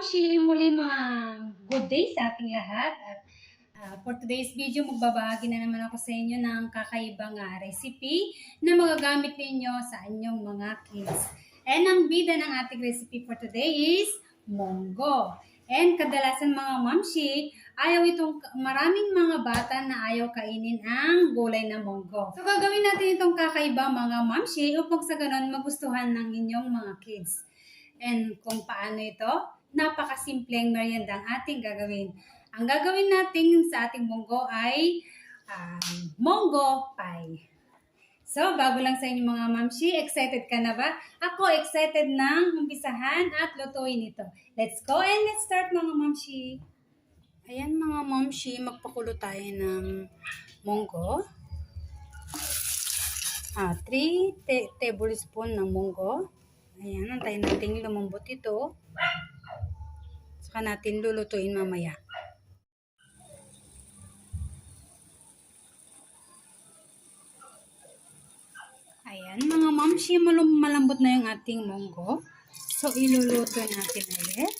Mamshi, muli mga good day sa ating lahat. At for today's video, magbabahagi na naman ako sa inyo ng kakaibang recipe na magagamit ninyo sa inyong mga kids. And ang bida ng ating recipe for today is munggo. And kadalasan mga mamshi, maraming mga bata na ayaw kainin ang gulay na munggo. So gagawin natin itong kakaiba mga mamshi upang sa ganon magustuhan ng inyong mga kids. And kung paano ito, napakasimpleng merienda ang ating gagawin. Ang gagawin natin sa ating munggo ay munggo pie. So, bago lang sa inyo mga mamshi, excited ka na ba? Ako excited nang umpisahan at lutuin ito. Let's go and let's start mga mamshi. Ayan mga mamshi, magpakulo tayo ng munggo. 3 tablespoon ng munggo. Ayan, antayin natin lumambot ito. Saka natin lulutuin mamaya. Ayan, mga mamshi, malambot na yung ating munggo. So, iluluto natin ulit.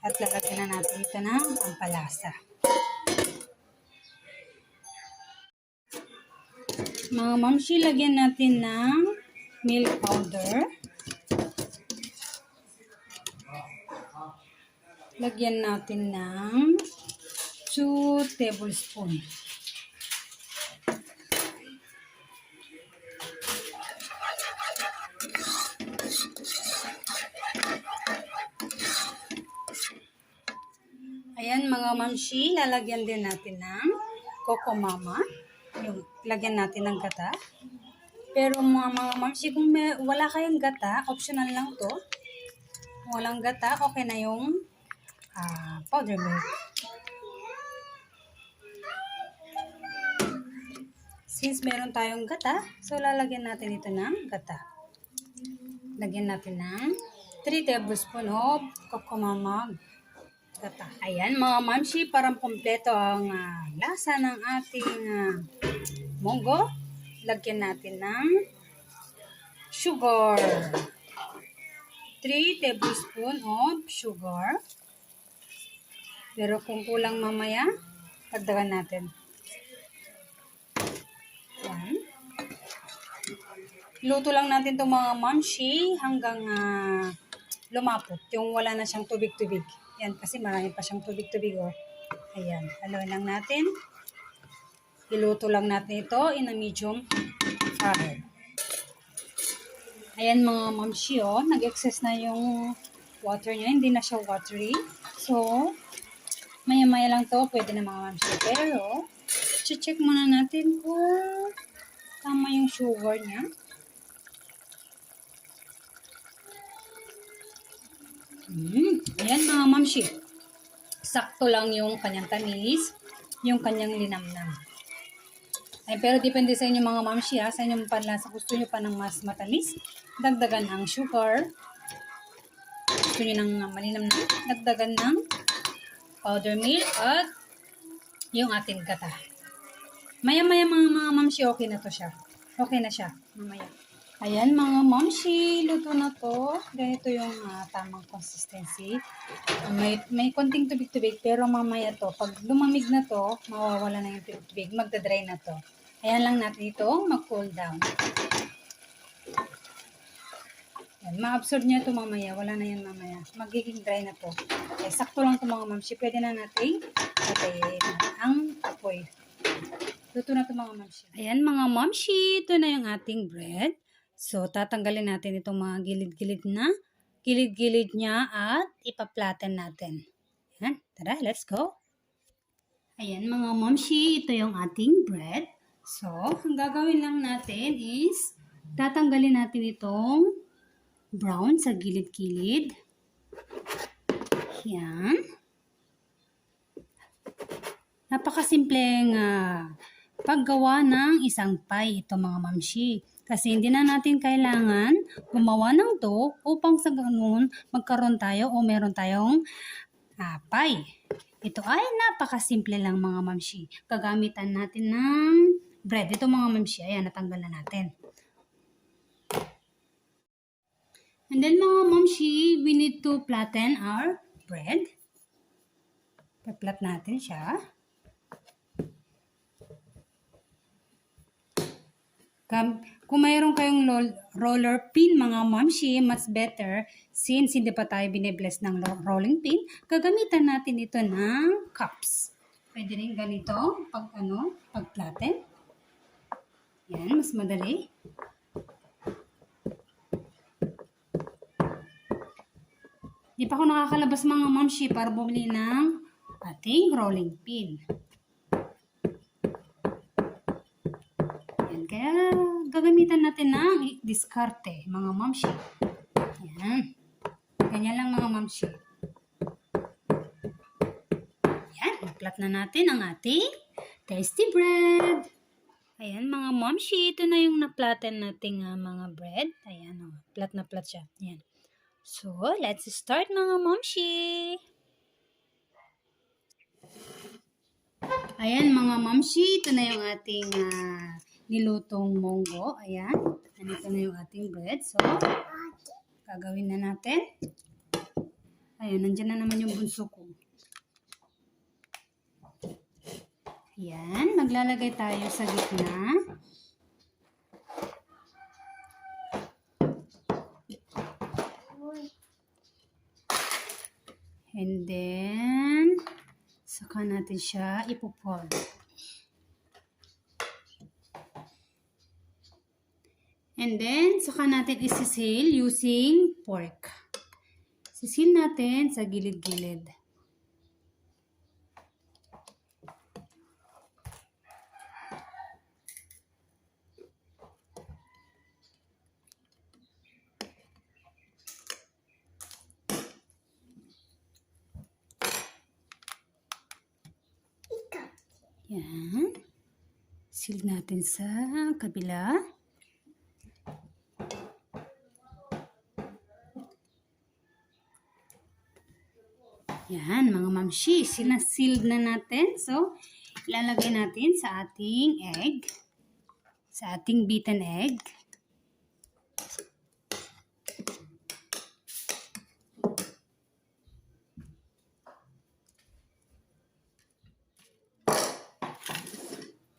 At lalagyan na natin ito ng pampalasa. Mga mamshi, lagyan natin ng milk powder. Lagyan natin ng 2 tablespoon. Ayan mga mamshi, lalagyan din natin ng Coco Mama. Yung lagyan natin ng gata. Pero mga mamshi, kung wala kayong gata, optional lang to. Kung walang gata, okay na yung powder milk. Since meron tayong gata, so lalagyan natin ito ng gata. Lagyan natin ng 3 tablespoon of Coco Mama gata. Ayan mga mamshi, parang kompleto ang lasa ng ating munggo. Lagyan natin ng sugar. 3 tablespoon of sugar. Pero kung kulang mamaya, dagdagan natin. Yan. Luto lang natin itong mga mamshi hanggang lumapot. Yung wala na siyang tubig-tubig. Yan, kasi marami pa siyang tubig-tubig. Oh. Ayan, haluin lang natin. Iluto lang natin ito in a medium fire. Ayan mga mamshi, oh, nag-excess na yung water niya. Hindi na siya watery. So, maya-maya lang to, pwede na mga mamshi. Pero, check muna natin kung tama yung sugar niya. Ayan mga mamshi. Sakto lang yung kanyang tamis, yung kanyang linamnam. Ay, pero depende sa inyo mga mamshi ha, sa inyong panlasa. Gusto nyo pa ng mas matamis, dagdagan ang sugar. Gusto nyo ng malinamnam, dagdagan ng powder milk at yung ating gata. Maya-maya mga mamshi, okay na to siya. Okay na siya, mamaya. Ayan mga mamshi, luto na to. Ganito yung tamang consistency. May konting tubig-tubig, pero mamaya to, pag lumamig na to, mawawala na yung tubig-tubig, magdadry na to. Ayan lang natin itong mag-cool down. Ma-absorb niya ito mamaya. Wala na yan mamaya. Magiging dry na to. Okay, sakto lang ito mga mamshi. Pwede na natin patayin ang apoy. Luto na ito mga mamshi. Ayan mga mamshi. Ito na yung ating bread. So, tatanggalin natin itong mga gilid-gilid niya at ipa-flatten natin. Ayan. Tara, let's go. Ayan mga mamshi. Ito yung ating bread. So, ang gagawin lang natin is tatanggalin natin itong brown sa gilid-gilid. Yan. Napakasimpleng paggawa ng isang pie ito mga mamshi. Kasi hindi na natin kailangan gumawa ng dough upang sa ganoon magkaroon tayo o meron tayong pie. Ito ay napakasimple lang mga mamshi. Gagamitan natin ng bread. Ito mga mamshi. Ayan, natanggal na natin. And then mga momshi, we need to flatten our bread. Peplat natin siya. Kung mayroon kayong roller pin, mga mamshi, much better. Since hindi pa tayo binibless ng rolling pin, gagamitan natin ito ng cups. Pwede rin ganito, pagplaten. Yan, mas madali. Di pa ako nakakalabas mga mamshi para bumili ng ating rolling pin. Yan, kaya gagamitan natin ng diskarte, mga mamshi. Yan. Ganyan lang mga mamshi. Yan, i-plat na natin ang ating tasty bread. Ayan mga momshi, ito na yung naplaten nating mga bread. Ayan, plat na plat siya. Ayan. So, let's start mga momshi. Ayan mga momshi, ito na yung ating nilutong munggo. Ayan, ito na yung ating bread. So, gagawin na natin. Ayan, nandyan na naman yung bunso ko. Ayan, maglalagay tayo sa gitna. And then, saka natin siya ipofold. And then, saka natin isisil using fork. Sisil natin sa gilid-gilid. Yan. Seal natin sa kabila. Yan, mga mamshi. Sinasealed na natin. So, ilalagay natin sa ating egg. Sa ating beaten egg.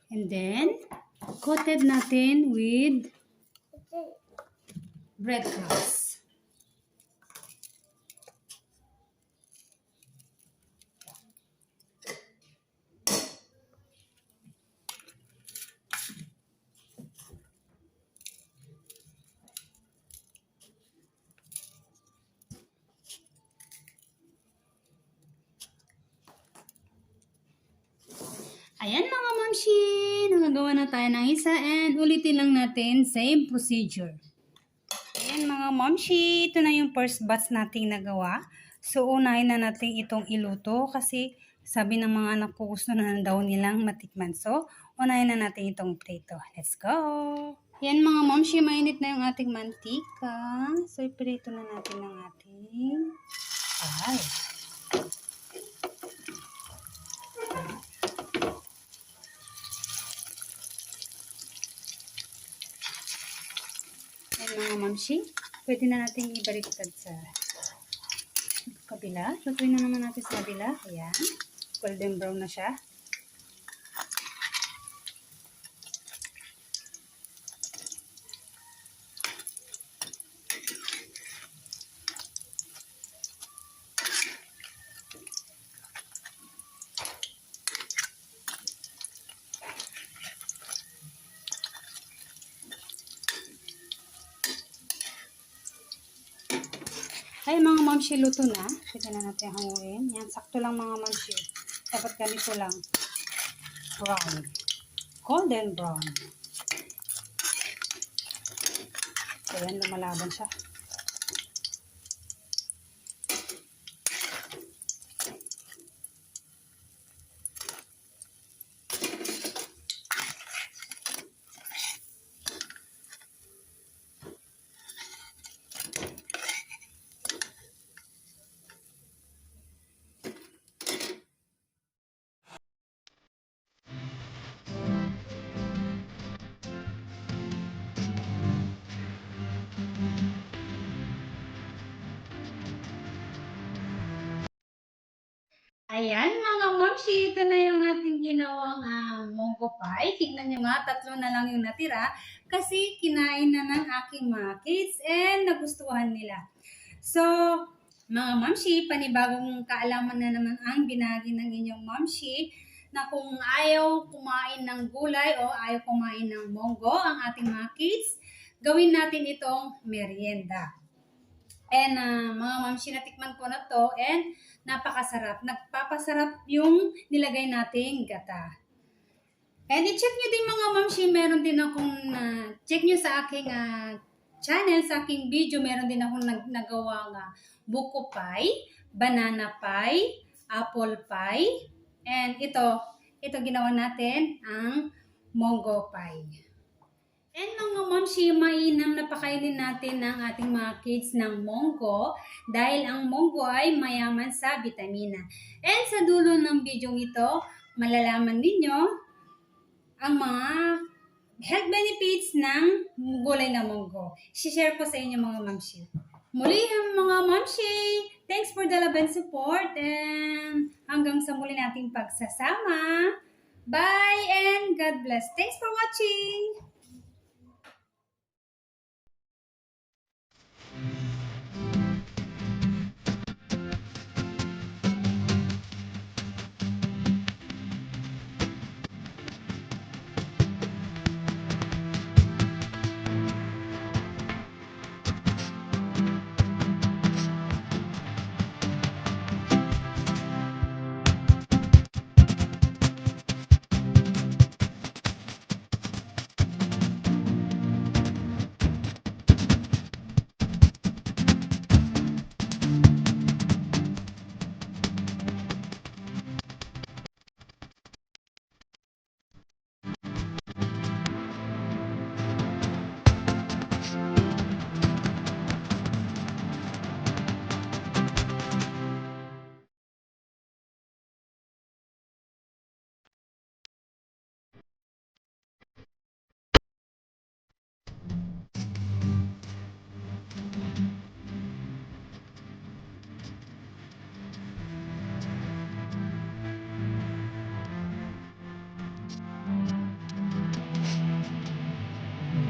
And then, coated natin with breadcrumbs. Ayan mga mamshi, nakagawa na tayo ng isa and ulitin lang natin, same procedure. Ayan mga mamshi, ito na yung first batch nating nagawa. So unahin na natin itong iluto kasi sabi ng mga anak ko gusto na daw nilang matikman. So unahin na natin itong prito. Let's go! Ayan mga mamshi, mainit na yung ating mantika. So iprito na natin ang ating ay. Mga mamshi, pwede na natin ibaliktad sa kabila. Lutuin na naman natin sa kabila. Ayan. Golden brown na siya. Ay mga mamshi, luto na. Pwede na natin hanguin. Yan, sakto lang mga mamshi. Dapat ganito lang. Brown. Golden brown. So yan, lumalaban siya. Ayan mga mamsi, ito na yung ating ginawang munggo pie. Tignan nyo nga, 3 na lang yung natira kasi kinain na ng aking mga kids and nagustuhan nila. So, mga mamsi, panibagong kaalaman na naman ang binagi ng inyong mamsi na kung ayaw kumain ng gulay o ayaw kumain ng munggo ang ating mga kids, gawin natin itong merienda. And mga mamsi, natikman ko na to and napakasarap. Nagpapasarap yung nilagay nating gata. And i-check nyo din mga mamsi, meron din akong check nyo sa aking channel, sa aking video, meron din akong nagawa nga buko pie, banana pie, apple pie, and ito ginawa natin ang munggo pie. And mga mamsi, mainam na pakainin natin ng ating mga kids ng munggo dahil ang munggo ay mayaman sa bitamina. And sa dulo ng video ito, malalaman ninyo ang mga health benefits ng gulay na munggo. I-share ko sa inyo mga mamsi. Muli mga mamsi, thanks for the love and support and hanggang sa muli nating pagsasama. Bye and God bless. Thanks for watching!